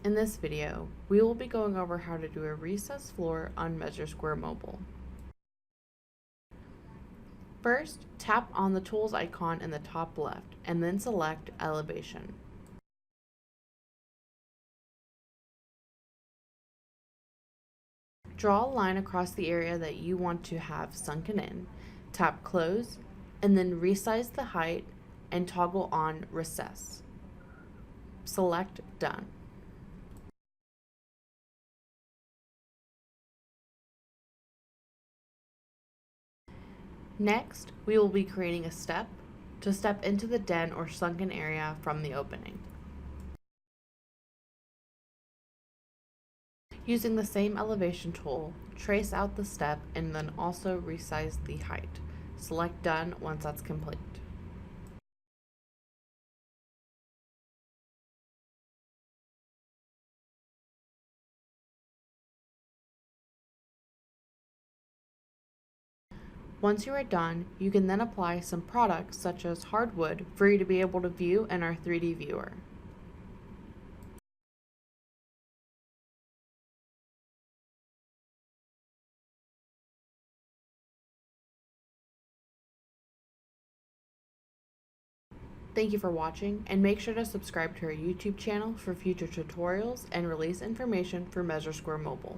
In this video, we will be going over how to do a recessed floor on MeasureSquare Mobile. First, tap on the tools icon in the top left and then select Elevation. Draw a line across the area that you want to have sunken in, tap Close, and then resize the height and toggle on Recess. Select Done. Next, we will be creating a step to step into the den or sunken area from the opening. Using the same elevation tool, trace out the step and then also resize the height. Select Done once that's complete. Once you are done, you can then apply some products such as hardwood for you to be able to view in our 3D viewer. Thank you for watching, and make sure to subscribe to our YouTube channel for future tutorials and release information for MeasureSquare Mobile.